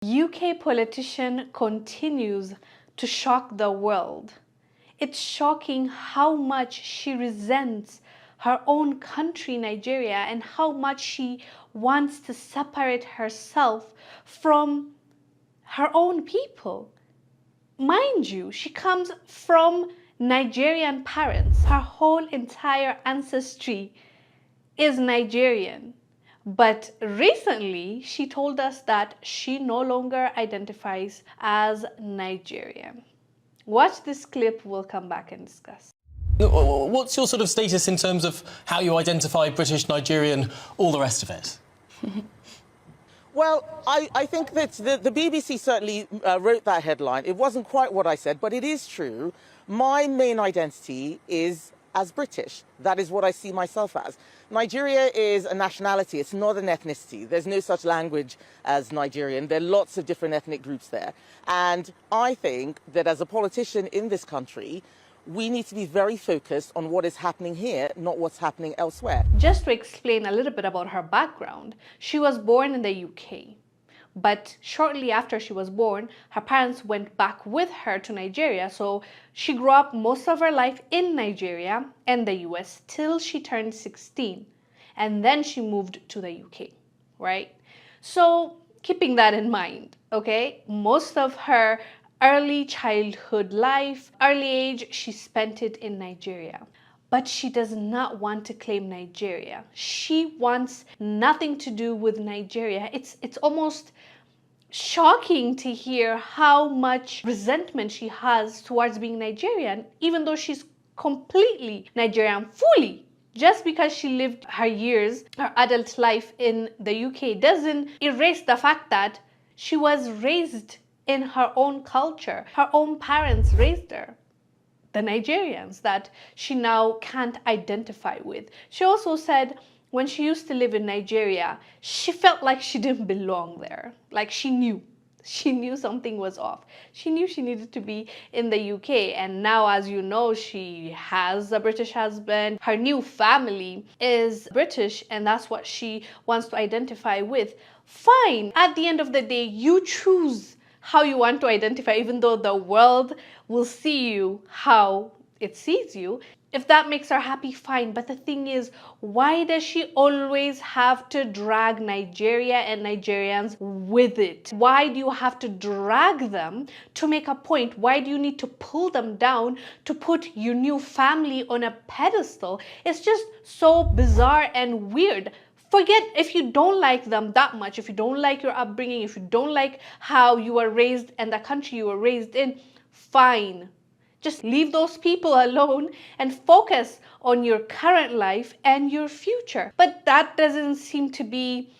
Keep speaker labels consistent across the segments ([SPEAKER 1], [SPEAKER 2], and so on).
[SPEAKER 1] UK politician continues to shock the world. It's shocking how much she resents her own country, Nigeria, and how much she wants to separate herself from her own people. Mind you, she comes from Nigerian parents. Her whole entire ancestry is Nigerian. But recently, she told us that she no longer identifies as Nigerian. Watch this clip, we'll come back and discuss.
[SPEAKER 2] What's your sort of status in terms of how you identify British, Nigerian, all the rest of it?
[SPEAKER 3] Well, I think that the BBC certainly wrote that headline. It wasn't quite what I said, but it is true. My main identity is as British. That is what I see myself as. Nigeria is a nationality. It's not an ethnicity. There's no such language as Nigerian. There are lots of different ethnic groups there. And I think that as a politician in this country, we need to be very focused on what is happening here, not what's happening elsewhere.
[SPEAKER 1] Just to explain a little bit about her background, she was born in the UK. But shortly after she was born, her parents went back with her to Nigeria. So she grew up most of her life in Nigeria and the US till she turned 16. And then she moved to the UK, right? So keeping that in mind, okay, most of her early childhood life, early age, she spent it in Nigeria. But she does not want to claim Nigeria. She wants nothing to do with Nigeria. It's almost shocking to hear how much resentment she has towards being Nigerian, even though she's completely Nigerian, fully. Just because she lived her years, her adult life in the UK doesn't erase the fact that she was raised in her own culture. Her own parents raised her. The Nigerians that she now can't identify with. She also said when she used to live in Nigeria, she felt like she didn't belong there. Like she knew something was off. She knew she needed to be in the UK. And now, as you know, she has a British husband. Her new family is British, and that's what she wants to identify with. Fine. At the end of the day, you choose how you want to identify, even though the world will see you how it sees you. If that makes her happy, fine. But the thing is, why does she always have to drag Nigeria and Nigerians with it? Why do you have to drag them to make a point? Why do you need to pull them down to put your new family on a pedestal? It's just so bizarre and weird. Forget if you don't like them that much, if you don't like your upbringing, if you don't like how you were raised and the country you were raised in, fine. Just leave those people alone and focus on your current life and your future. But that doesn't seem to be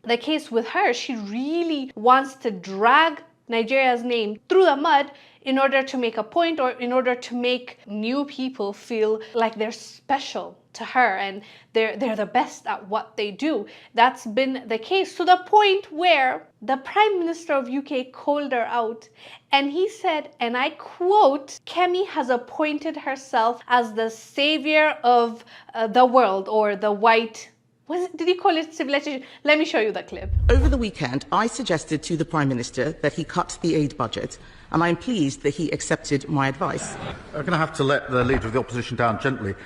[SPEAKER 1] the case with her. She really wants to drag Nigeria's name through the mud in order to make a point or in order to make new people feel like they're special to her and they're the best at what they do. That's been the case to the point where the Prime Minister of UK called her out and he said, and I quote, Kemi has appointed herself as the savior of the world, or the white, did he call it civilization? Let me show you the clip.
[SPEAKER 3] Over the weekend, I suggested to the Prime Minister that he cut the aid budget, and I'm pleased that he accepted my advice.
[SPEAKER 4] I'm going to have to let the Leader of the Opposition down gently.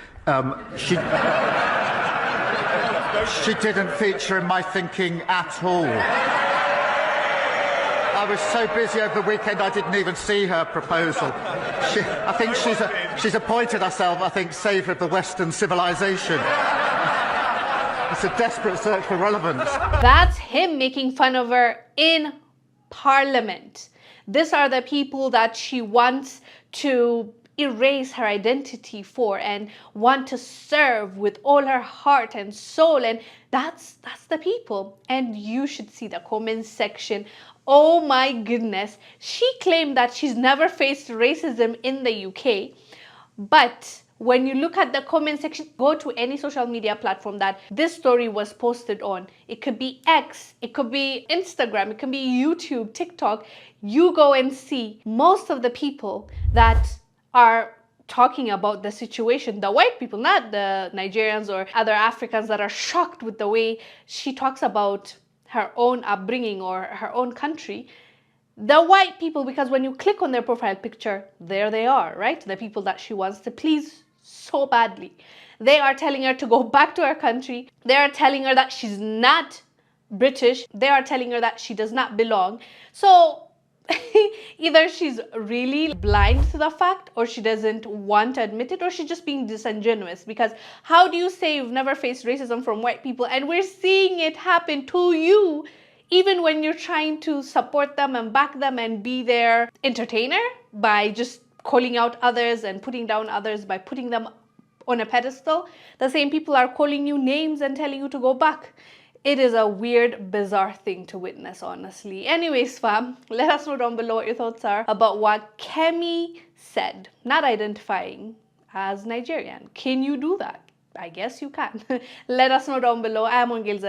[SPEAKER 4] She didn't feature in my thinking at all. I was so busy over the weekend I didn't even see her proposal. I think she's appointed herself, I think, saviour of the Western civilization. It's a desperate search for relevance.
[SPEAKER 1] That's him making fun of her in Parliament. These are the people that she wants to erase her identity for and want to serve with all her heart and soul, and that's the people. And you should see the comments section. Oh my goodness. She claimed that she's never faced racism in the UK, but when you look at the comment section, go to any social media platform that this story was posted on. It could be X, it could be Instagram, it could be YouTube, TikTok. You go and see most of the people that are talking about the situation, the white people, not the Nigerians or other Africans that are shocked with the way she talks about her own upbringing or her own country, the white people, because when you click on their profile picture, there they are, right? The people that she wants to please so badly. They are telling her to go back to her country. They are telling her that she's not British. They are telling her that she does not belong. So either she's really blind to the fact, or she doesn't want to admit it, or she's just being disingenuous. Because how do you say you've never faced racism from white people and we're seeing it happen to you, even when you're trying to support them and back them and be their entertainer by just calling out others and putting down others by putting them on a pedestal? The same people are calling you names and telling you to go back. It is a weird, bizarre thing to witness, honestly. Anyways, fam, let us know down below what your thoughts are about what Kemi said, not identifying as Nigerian. Can you do that? I guess you can. Let us know down below. I am Wongel Zelalem.